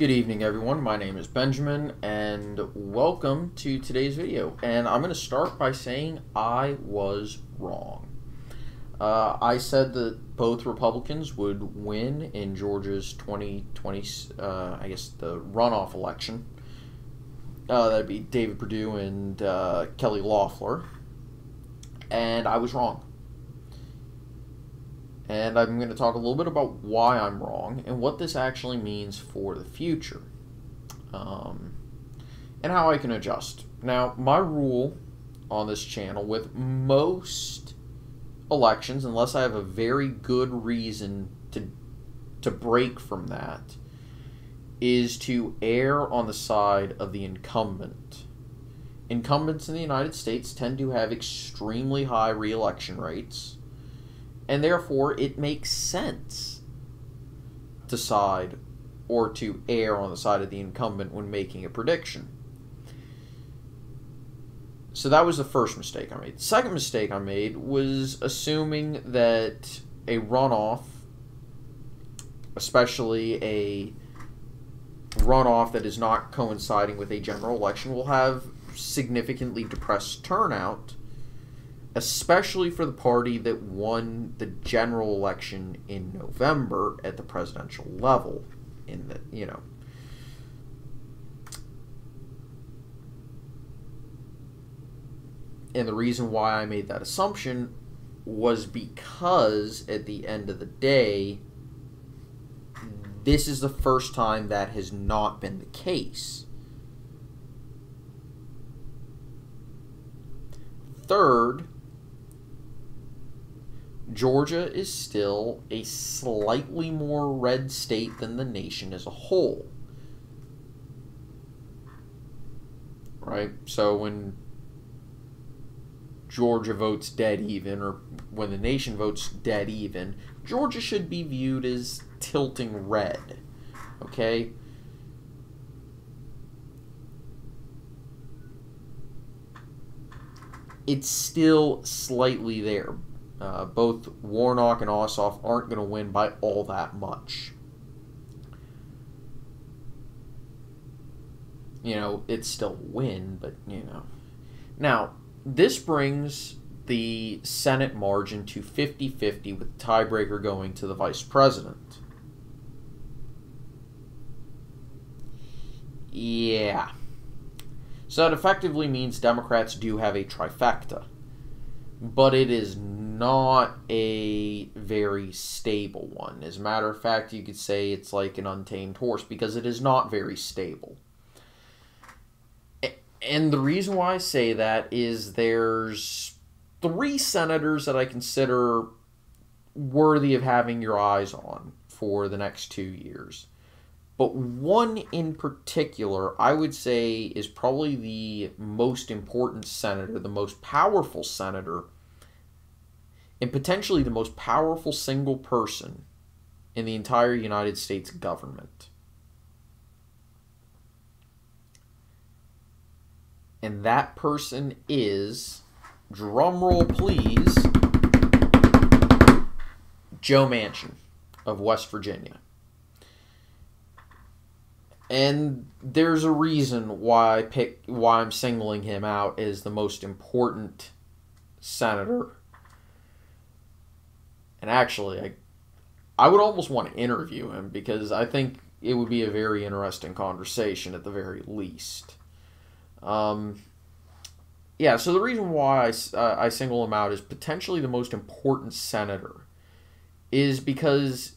Good evening, everyone. My name is Benjamin, and welcome to today's video. And I'm going to start by saying I was wrong. I said that both Republicans would win in Georgia's 2020, the runoff election. That'd be David Perdue and Kelly Loeffler. And I was wrong. And I'm going to talk a little bit about why I'm wrong and what this actually means for the future. And how I can adjust. Now, my rule on this channel with most elections, unless I have a very good reason to break from that, is to err on the side of the incumbent. Incumbents in the United States tend to have extremely high re-election rates, and therefore it makes sense to side or to err on the side of the incumbent when making a prediction. So that was the first mistake I made. The second mistake I made was assuming that a runoff, especially a runoff that is not coinciding with a general election, will have significantly depressed turnout, especially for the party that won the general election in November at the presidential level. And the reason why I made that assumption was because at the end of the day, this is the first time that has not been the case. Third, Georgia is still a slightly more red state than the nation as a whole. Right? So when Georgia votes dead even, or when the nation votes dead even, Georgia should be viewed as tilting red. Okay? It's still slightly there. Both Warnock and Ossoff aren't going to win by all that much. It's still a win, but, Now, this brings the Senate margin to 50-50 with the tiebreaker going to the vice president. Yeah. So that effectively means Democrats do have a trifecta. But it is not a very stable one. As a matter of fact, you could say it's like an untamed horse because it is not very stable. And the reason why I say that is there's 3 senators that I consider worthy of having your eyes on for the next 2 years. But one in particular, I would say, is probably the most important senator, the most powerful senator, and potentially the most powerful single person in the entire United States government. And that person is, drumroll please, Joe Manchin of West Virginia. And there's a reason why I'm singling him out as the most important senator. And actually, I would almost want to interview him because I think it would be a very interesting conversation at the very least. Yeah, so the reason why I single him out as potentially the most important senator is because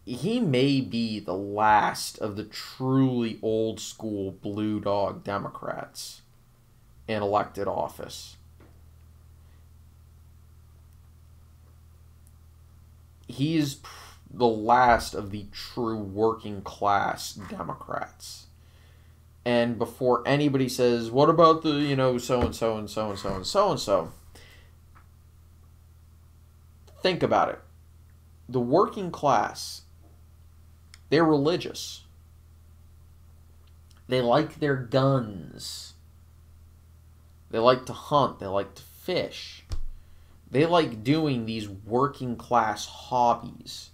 he may be the last of the truly old school blue dog Democrats in elected office. He is the last of the true working class Democrats. And before anybody says, what about the, so-and-so and so-and-so and so-and-so, think about it. The working class, they're religious. They like their guns. They like to hunt. They like to fish. They like doing these working class hobbies.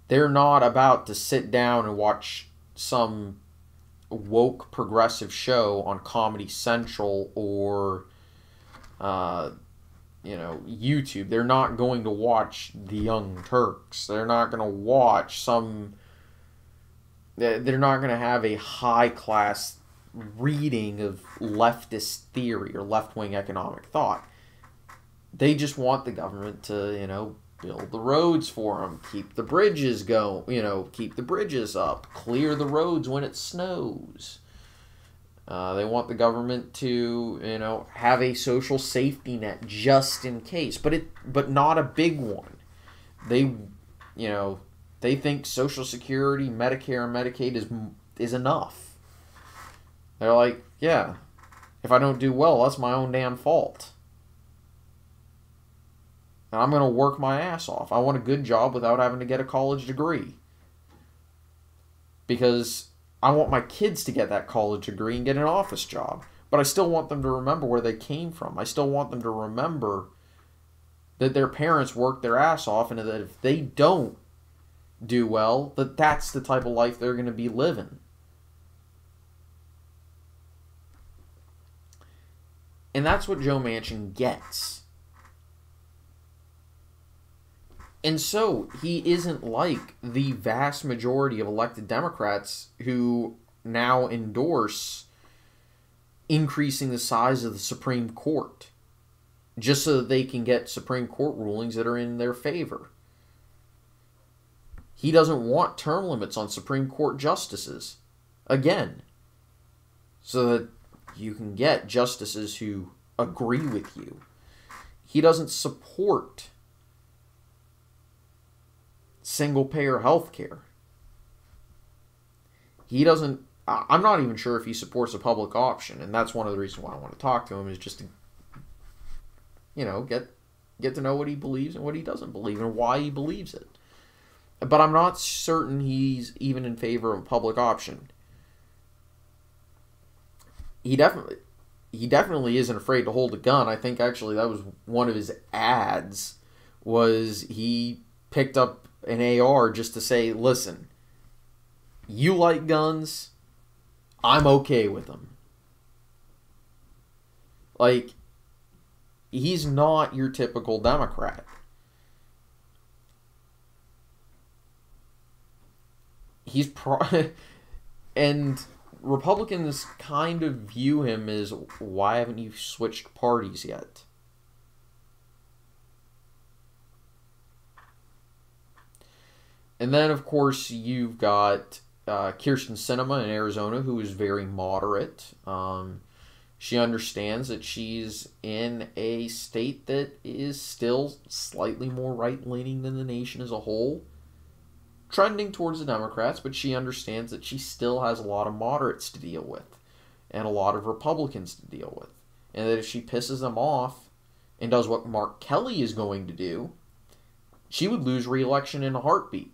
They're not about to sit down and watch some woke progressive show on Comedy Central or YouTube. They're not going to watch The Young Turks. They're not going to watch some. They're not going to have a high class reading of leftist theory or left wing economic thought. They just want the government to, build the roads for them, keep the bridges going, keep the bridges up, clear the roads when it snows. They want the government to, have a social safety net just in case, but not a big one. They think Social Security, Medicare, and Medicaid is enough. They're like, yeah, if I don't do well, that's my own damn fault. And I'm going to work my ass off. I want a good job without having to get a college degree. Because I want my kids to get that college degree and get an office job. But I still want them to remember where they came from. I still want them to remember that their parents worked their ass off, and that if they don't do well, that's the type of life they're going to be living. And that's what Joe Manchin gets. And so, he isn't like the vast majority of elected Democrats who now endorse increasing the size of the Supreme Court just so that they can get Supreme Court rulings that are in their favor. He doesn't want term limits on Supreme Court justices, again, so that you can get justices who agree with you. He doesn't support single-payer health care. He doesn't... I'm not even sure if he supports a public option, and that's one of the reasons why I want to talk to him, is just to, get to know what he believes and what he doesn't believe and why he believes it. But I'm not certain he's even in favor of a public option. He definitely isn't afraid to hold a gun. I think actually that was one of his ads, was he picked up an AR just to say, listen, you like guns, I'm okay with them. Like, he's not your typical Democrat. And Republicans kind of view him as, why haven't you switched parties yet? And then, of course, you've got Kyrsten Sinema in Arizona, who is very moderate. She understands that she's in a state that is still slightly more right-leaning than the nation as a whole, trending towards the Democrats, but she understands that she still has a lot of moderates to deal with and a lot of Republicans to deal with. And that if she pisses them off and does what Mark Kelly is going to do, she would lose re-election in a heartbeat.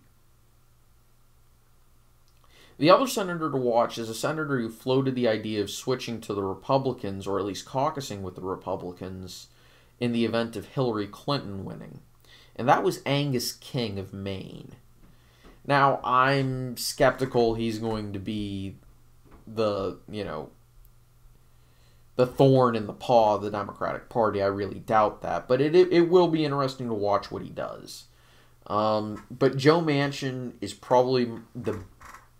The other senator to watch is a senator who floated the idea of switching to the Republicans, or at least caucusing with the Republicans, in the event of Hillary Clinton winning. And that was Angus King of Maine. Now, I'm skeptical he's going to be the thorn in the paw of the Democratic Party. I really doubt that. But it will be interesting to watch what he does. But Joe Manchin is probably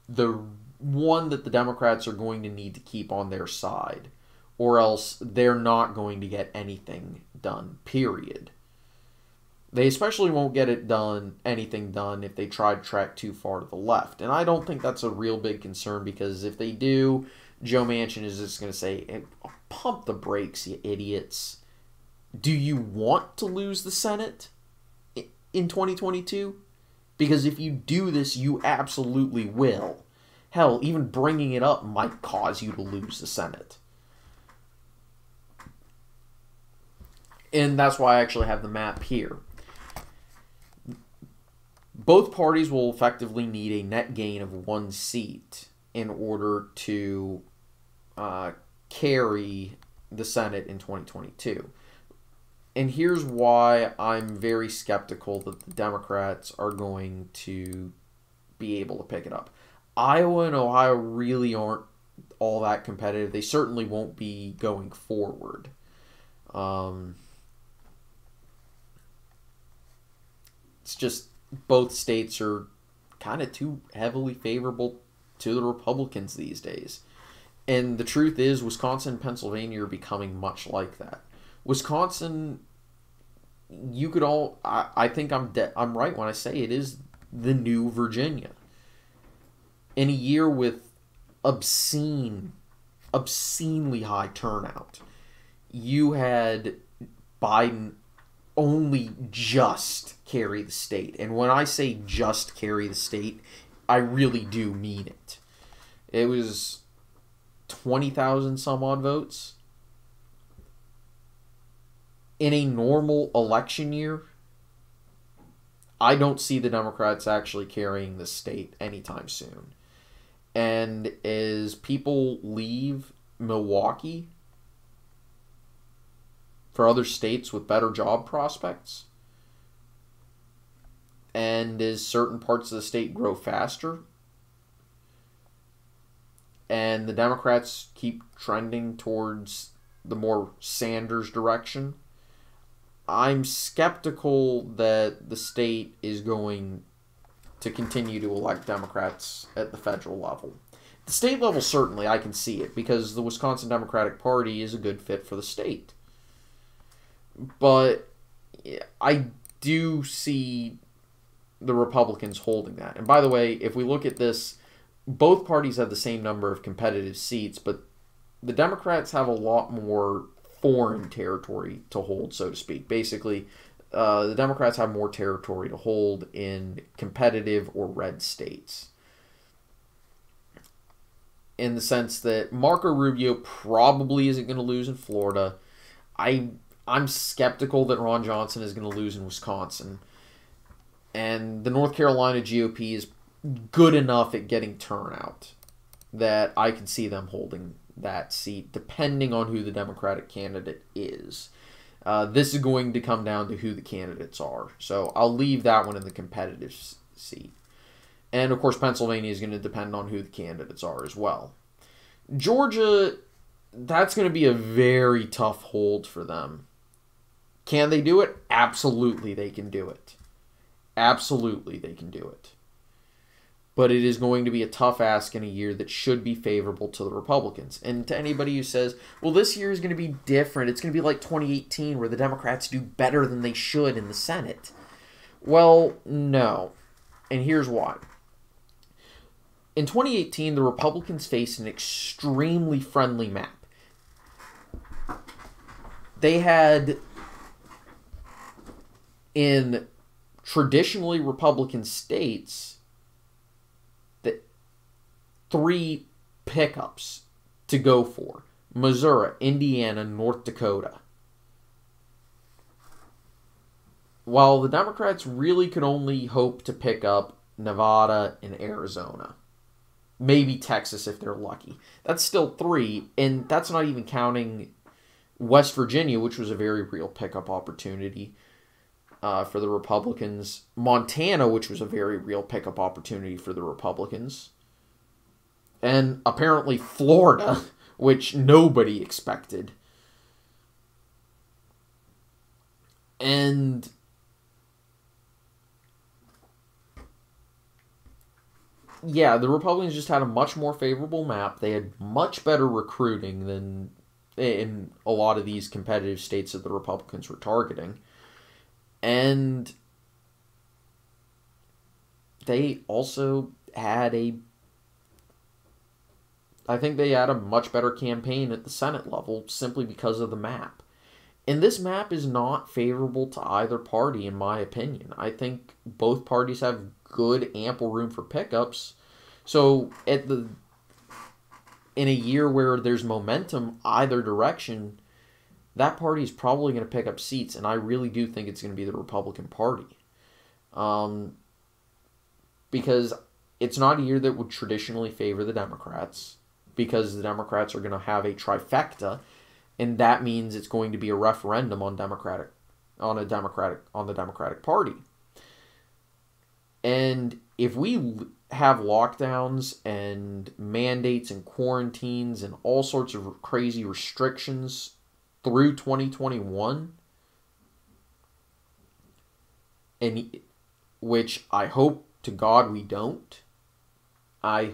the one that the Democrats are going to need to keep on their side, or else they're not going to get anything done, period. They especially won't get anything done if they try to track too far to the left. And I don't think that's a real big concern, because if they do, Joe Manchin is just going to say, hey, pump the brakes, you idiots. Do you want to lose the Senate in 2022? Because if you do this, you absolutely will. Hell, even bringing it up might cause you to lose the Senate. And that's why I actually have the map here. Both parties will effectively need a net gain of 1 seat in order to carry the Senate in 2022. And here's why I'm very skeptical that the Democrats are going to be able to pick it up. Iowa and Ohio really aren't all that competitive. They certainly won't be going forward. It's just both states are kind of too heavily favorable to the Republicans these days. And the truth is, Wisconsin and Pennsylvania are becoming much like that. Wisconsin, you could all... I think I'm right when I say it is the new Virginia. In a year with obscenely high turnout, you had Biden only just carry the state. And when I say just carry the state, I really do mean it. It was 20,000 some odd votes. In a normal election year, I don't see the Democrats actually carrying the state anytime soon. And as people leave Milwaukee for other states with better job prospects, and as certain parts of the state grow faster, and the Democrats keep trending towards the more Sanders direction, I'm skeptical that the state is going to continue to elect Democrats at the federal level. The state level, certainly, I can see it, because the Wisconsin Democratic Party is a good fit for the state. But I do see the Republicans holding that. And by the way, if we look at this, both parties have the same number of competitive seats, but the Democrats have a lot more foreign territory to hold, so to speak. Basically, the Democrats have more territory to hold in competitive or red states. In the sense that Marco Rubio probably isn't going to lose in Florida. I'm skeptical that Ron Johnson is going to lose in Wisconsin. And the North Carolina GOP is good enough at getting turnout that I can see them holding that seat, depending on who the Democratic candidate is. This is going to come down to who the candidates are. So I'll leave that one in the competitive seat. And, of course, Pennsylvania is going to depend on who the candidates are as well. Georgia, that's going to be a very tough hold for them. Can they do it? Absolutely, they can do it. Absolutely, they can do it. But it is going to be a tough ask in a year that should be favorable to the Republicans. And to anybody who says, well, this year is going to be different, it's going to be like 2018 where the Democrats do better than they should in the Senate. Well, no. And here's why. In 2018, the Republicans faced an extremely friendly map. They had, in traditionally Republican states, three pickups to go for: Missouri, Indiana, North Dakota. While the Democrats really could only hope to pick up Nevada and Arizona. Maybe Texas if they're lucky. That's still three, and that's not even counting West Virginia, which was a very real pickup opportunity for the Republicans. Montana, which was a very real pickup opportunity for the Republicans. And apparently Florida, which nobody expected. And yeah, the Republicans just had a much more favorable map. They had much better recruiting than in a lot of these competitive states that the Republicans were targeting. And they also had I think they had a much better campaign at the Senate level simply because of the map. And this map is not favorable to either party, in my opinion. I think both parties have good, ample room for pickups. So in a year where there's momentum either direction, that party is probably going to pick up seats, and I really do think it's going to be the Republican Party. Because it's not a year that would traditionally favor the Democrats, because the Democrats are going to have a trifecta, and that means it's going to be a referendum on the Democratic Party. And if we have lockdowns and mandates and quarantines and all sorts of crazy restrictions through 2021, and which I hope to God we don't. I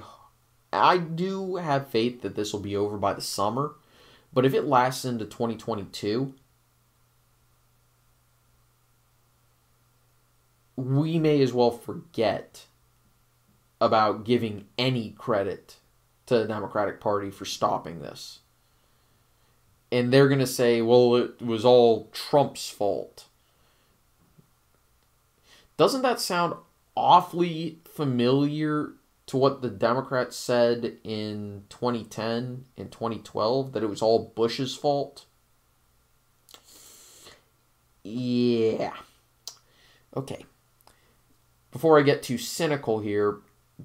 do have faith that this will be over by the summer, but if it lasts into 2022, we may as well forget about giving any credit to the Democratic Party for stopping this. And they're going to say, well, it was all Trump's fault. Doesn't that sound awfully familiar to what the Democrats said in 2010 and 2012, that it was all Bush's fault? Yeah. Okay. Before I get too cynical here,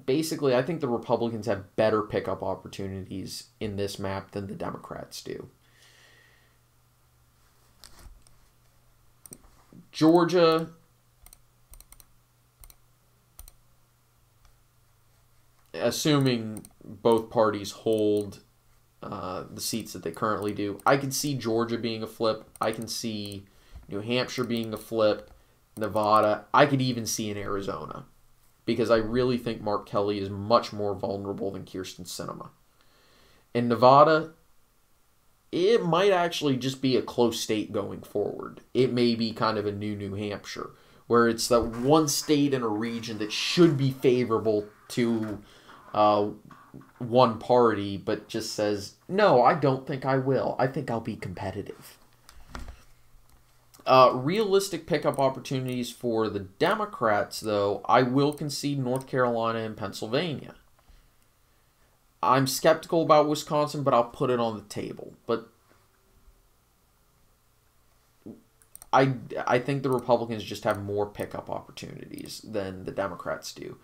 basically, I think the Republicans have better pickup opportunities in this map than the Democrats do. Georgia, assuming both parties hold the seats that they currently do, I can see Georgia being a flip. I can see New Hampshire being a flip. Nevada. I could even see in Arizona, because I really think Mark Kelly is much more vulnerable than Kyrsten Sinema. In Nevada, it might actually just be a close state going forward. It may be kind of a New Hampshire, where it's that one state in a region that should be favorable to one party, but just says, no, I don't think I will. I think I'll be competitive. Realistic pickup opportunities for the Democrats, though, I will concede North Carolina and Pennsylvania. I'm skeptical about Wisconsin, but I'll put it on the table. But I think the Republicans just have more pickup opportunities than the Democrats do.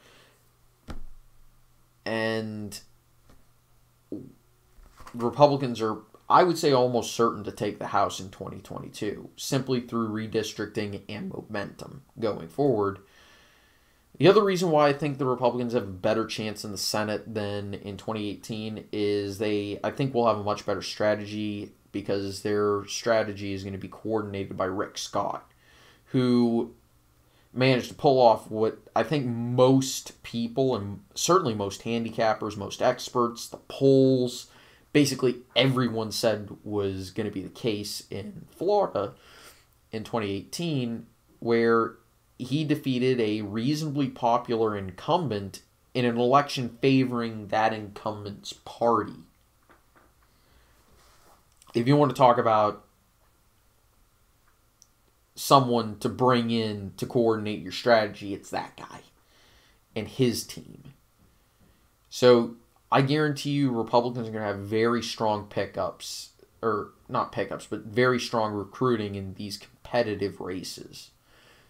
And Republicans are, I would say, almost certain to take the House in 2022, simply through redistricting and momentum going forward. The other reason why I think the Republicans have a better chance in the Senate than in 2018 is I think will have a much better strategy, because their strategy is going to be coordinated by Rick Scott, who managed to pull off what I think most people, and certainly most handicappers, most experts, the polls, basically everyone said was going to be the case in Florida in 2018, where he defeated a reasonably popular incumbent in an election favoring that incumbent's party. If you want to talk about someone to bring in to coordinate your strategy, it's that guy and his team. So I guarantee you Republicans are going to have very strong pickups, or not pickups, but very strong recruiting in these competitive races,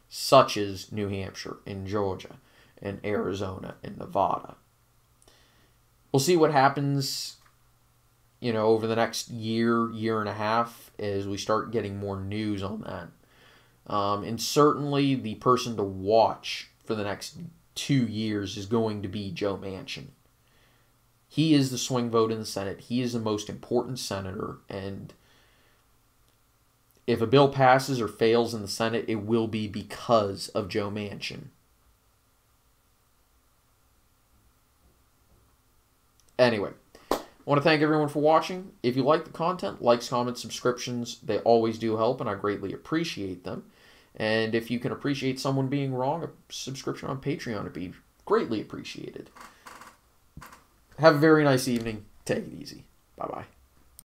such as New Hampshire and Georgia and Arizona and Nevada. We'll see what happens, over the next year, year and a half, as we start getting more news on that. And certainly the person to watch for the next 2 years is going to be Joe Manchin. He is the swing vote in the Senate. He is the most important senator. And if a bill passes or fails in the Senate, it will be because of Joe Manchin. Anyway, I want to thank everyone for watching. If you like the content, likes, comments, subscriptions, they always do help, and I greatly appreciate them. And if you can appreciate someone being wrong, a subscription on Patreon would be greatly appreciated. Have a very nice evening. Take it easy. Bye-bye.